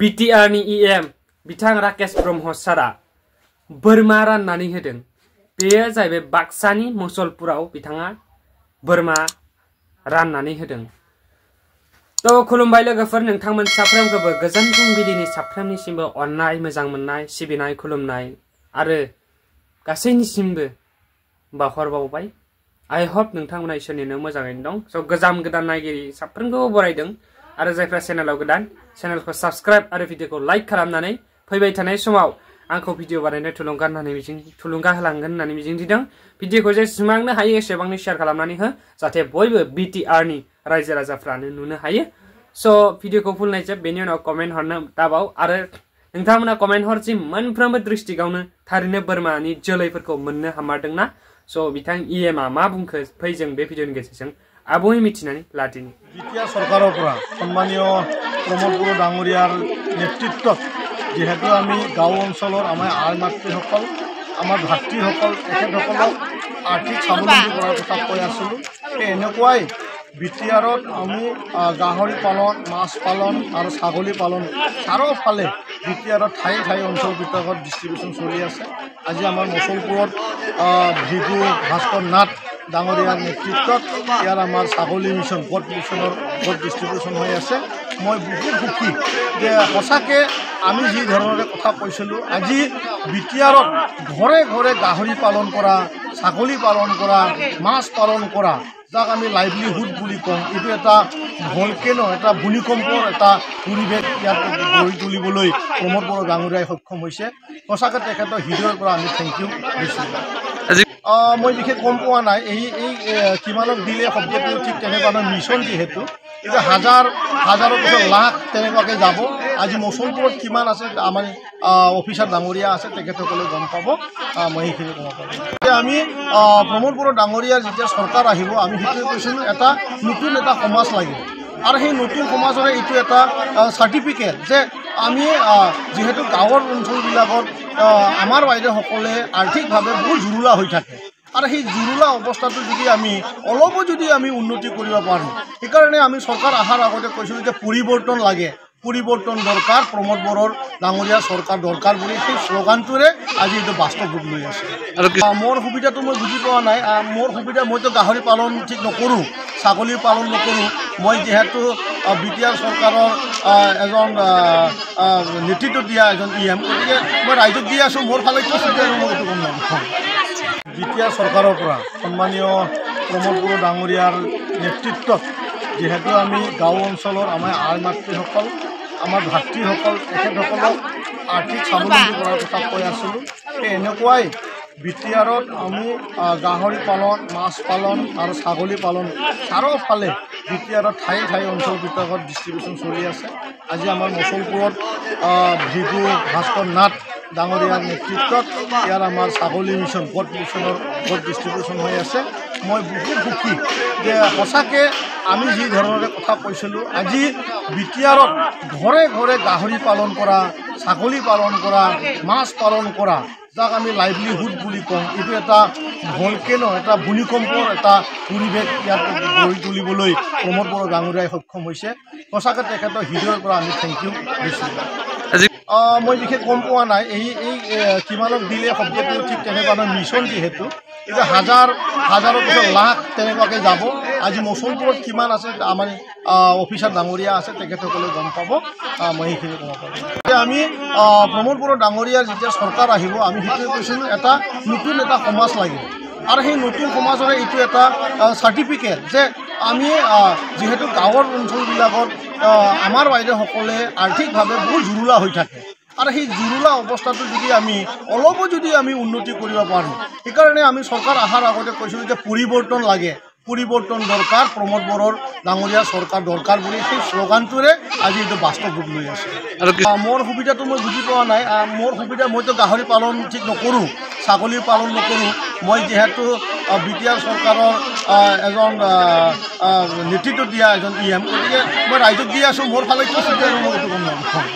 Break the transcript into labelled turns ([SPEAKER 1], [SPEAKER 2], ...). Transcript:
[SPEAKER 1] BTR नि EM बिथां राकेश ब्रह्म सारा बोरमा राननानै होदों। बेयो जाहैबाय बाक्सानि मुसलपुराव बिथाङा बोरमा राननानै होदों। तो खुलुमबाय लोगोफोर, नोंथांमोन साफ्रोमखौबो गोजोन फुंबिलिनि साफ्रोमनिसिमबो अननाय, मोजां मोननाय, सिबिनाय, खुलुमनाय आरो गासैनिसिमबो बावहरबावबाय। आई होप नोंथांमोना इसोरनिनो मोजाङैनो दं। स' गोजाम गोदान नायगिरि साफ्रोमखौबो बरायदों आरो जायफ्रा चेनेलाव गोदान चेनेलखौ साबस्क्राइब आरो भिडिअखौ लाइक खालामनानै फैबाय थानाय समाव आंखौ भिडिअ बानायनो थुलुंगा होलांगोन होननानै मिजिंथिदों। भिडिअखौ जेसेबांनो हायो एसेबांनो शेयार खालामनानै हो, जाहाथे बयबो BTR नि रायजो राजाफ्रानो नुनो हायो। स' भिडिअखौ फुल नायजोब, बेनि उनाव कमेन्ट हरनो दाबाव आरो नोंथांमोना कमेन्ट हरजि मोनफ्रोमबो डिस्ट्रिक्टआवनो थारैनो बोरमानि जोलैफोरखौ मोननो हामारदोंना। स' बिथां EMआ मा बुंखो फै जों बे भिडिअनि गेजेरजों आबुङै मिथिनानै लादिनि।
[SPEAKER 2] BTR सरकाৰৰ পৰা সন্মানীয় প্ৰমোদ বড়ো ডাঙৰীয়াৰ নেতৃত্বত যেহেতু আমি গাঁও অঞ্চলৰ আমাৰ আই মাতৃসকল, আমাৰ ভাতৃসকল, তেখেতসকলক আৰ্থিক স্বাৱলম্বী কৰাৰ কথা কৈ আছিলোঁ। এনেকুৱাই BTRত আমি গাহৰি পালন, মাছ পালন আৰু ছাগলী পালন চাৰিওফালে BTRত ঠাই ঠাই অঞ্চল ভিতৰত ডিষ্ট্ৰিবিউশ্যন চলি আছে। আজি আমাৰ মুছলপুৰত ভিগু ভাস্কৰ নাথ ডাঙৰীয়াৰ নেতৃত্বত ইয়াৰ আমাৰ ছাগলী মিছন গড মিছনৰ গড ডিষ্ট্ৰিবিউশ্যন হৈ আছে। মই বহুত সুখী যে সঁচাকৈ আমি যি ধৰণে কথা কৈছিলোঁ, আজি BTRত ঘৰে ঘৰে গাহৰি পালন কৰা, ছাগলী পালন কৰা, মাছ পালন কৰা, যাক আমি লাইভলিহুড বুলি কওঁ, এইটো এটা ভলকেনো, এটা ভূমিকম্পৰ এটা পৰিৱেশ ইয়াত গঢ়ি তুলিবলৈ প্ৰমোদ বড়ো ডাঙৰীয়াই সক্ষম হৈছে। সঁচাকৈ তেখেতৰ হৃদয়ৰ পৰা আমি থেংক ইউ দিছোঁ। মই বিশেষ গম পোৱা নাই এই কিমানক দিলে শব্দটো ঠিক তেনেকুৱা নহয়। মিছন যিহেতু এতিয়া হাজাৰৰ পিছত লাখ তেনেকুৱাকৈ যাব। আজি মুছলপুৰত কিমান আছে আমাৰ অফিচাৰ ডাঙৰীয়া আছে, তেখেতসকলে গম পাব। মই সেইখিনি ক'ব পাৰোঁ। এতিয়া আমি প্ৰমোদ বড়ো ডাঙৰীয়াৰ যেতিয়া চৰকাৰ আহিব, আমি সেইটোৱে কৈছিলোঁ, এটা নতুন এটা সমাজ লাগিব আৰু সেই নতুন সমাজৰে এইটো এটা চাৰ্টিফিকেট যে আমি যিহেতু গাঁৱৰ অঞ্চলবিলাকত আমাৰ বাইদেউসকলে আৰ্থিকভাৱে বহুত জুৰুলা হৈ থাকে আৰু সেই জুৰুলা অৱস্থাটো যদি আমি অলপো যদি আমি উন্নতি কৰিব পাৰোঁ, সেইকাৰণে আমি চৰকাৰ অহাৰ আগতে কৈছিলোঁ যে পৰিৱৰ্তন লাগে, পৰিৱৰ্তন দৰকাৰ, প্ৰমোদ বড়োৰ ডাঙৰীয়া চৰকাৰ দৰকাৰ বুলি সেই শ্লোগানটোৰে আজি এইটো বাস্তৱ ৰূপ লৈ আছে। মোৰ সুবিধাটো মই বুজি পোৱা নাই। মোৰ সুবিধা, মইতো গাহৰি পালন ঠিক নকৰোঁ, ছাগলী পালন নকৰোঁ। মই যিহেতু BTR চৰকাৰৰ এজন নেতৃত্ব দিয়া এজন EM, গতিকে মই ৰাইজক দি আছোঁ। মোৰ ফালে কি সুবিধা মই এইটো গম নাপাওঁ। BTR চৰকাৰৰ পৰা সন্মানীয় প্ৰমোদ বড়ো ডাঙৰীয়াৰ নেতৃত্বত যেহেতু আমি গাঁও অঞ্চলৰ আমাৰ আই মাতৃসকল, আমাৰ ভাতৃসকল, তেখেতসকলক আৰ্থিক স্বাৱলম্বী কৰাৰ কথা কৈ আছিলোঁ। এনেকুৱাই BTRত আমি গাহৰি পালন, মাছ পালন আৰু ছাগলী পালন চাৰিওফালে BTRত ঠাই ঠাই অঞ্চল ভিতৰত ডিষ্ট্ৰিবিউশ্যন চলি আছে। আজি আমাৰ মুছলপুৰত ভিগু ভাস্কৰ নাথ ডাঙৰীয়াৰ নেতৃত্বত ইয়াৰ আমাৰ ছাগলী মিছন গড মিছনৰ গড ডিষ্ট্ৰিবিউশ্যন হৈ আছে। মই বহুত সুখী যে সঁচাকৈ আমি যি ধৰণে কথা কৈছিলোঁ, আজি BTRত ঘৰে ঘৰে গাহৰি পালন কৰা, ছাগলী পালন কৰা, মাছ পালন কৰা, যাক আমি লাইভলিহুড বুলি কওঁ, এইটো এটা ভলকেনো, এটা ভূমিকম্পৰ এটা পৰিৱেশ ইয়াত গঢ়ি তুলিবলৈ প্ৰমোদ বড়ো ডাঙৰীয়াই সক্ষম হৈছে। সঁচাকৈ তেখেতৰ হৃদয়ৰ পৰা আমি থেংক ইউ দিছোঁ। মই বিশেষ গম পোৱা নাই এই কিমানক দিলে শব্দটো ঠিক তেনেকুৱা নহয়। মিছন যিহেতু এতিয়া হাজাৰৰ পিছত লাখ তেনেকুৱাকৈ যাব। আজি মুছলপুৰত কিমান আছে আমাৰ অফিচাৰ ডাঙৰীয়া আছে, তেখেতসকলে গম পাব। মই সেইখিনি ক'ব পাৰোঁ। এতিয়া আমি প্ৰমোদ বড়ো ডাঙৰীয়াৰ যেতিয়া চৰকাৰ আহিব, আমি সেইটোৱে কৈছিলোঁ, এটা নতুন এটা সমাজ লাগিব আৰু সেই নতুন সমাজৰে এইটো এটা চাৰ্টিফিকেট যে আমি যিহেতু গাঁৱৰ অঞ্চলবিলাকত আমাৰ বাইদেউসকলে আৰ্থিকভাৱে বহুত জুৰুলা হৈ থাকে আৰু সেই জুৰুলা অৱস্থাটো যদি আমি অলপো যদি আমি উন্নতি কৰিব পাৰোঁ, সেইকাৰণে আমি চৰকাৰ অহাৰ আগতে কৈছিলোঁ যে পৰিৱৰ্তন লাগে, পৰিৱৰ্তন দৰকাৰ, প্ৰমোদ বড়োৰ ডাঙৰীয়া চৰকাৰ দৰকাৰ বুলি সেই শ্লোগানটোৰে আজি এইটো বাস্তৱ ৰূপ লৈ আছে। মোৰ সুবিধাটো মই বুজি পোৱা নাই। মোৰ সুবিধা, মইতো গাহৰি পালন ঠিক নকৰোঁ, ছাগলী পালন নকৰোঁ। মই যিহেতু BTR চৰকাৰৰ এজন নেতৃত্ব দিয়া এজন EM, গতিকে মই ৰাইজক দি আছোঁ। মোৰ ফালে কি সুবিধা মই এইটো গম নাপাওঁ।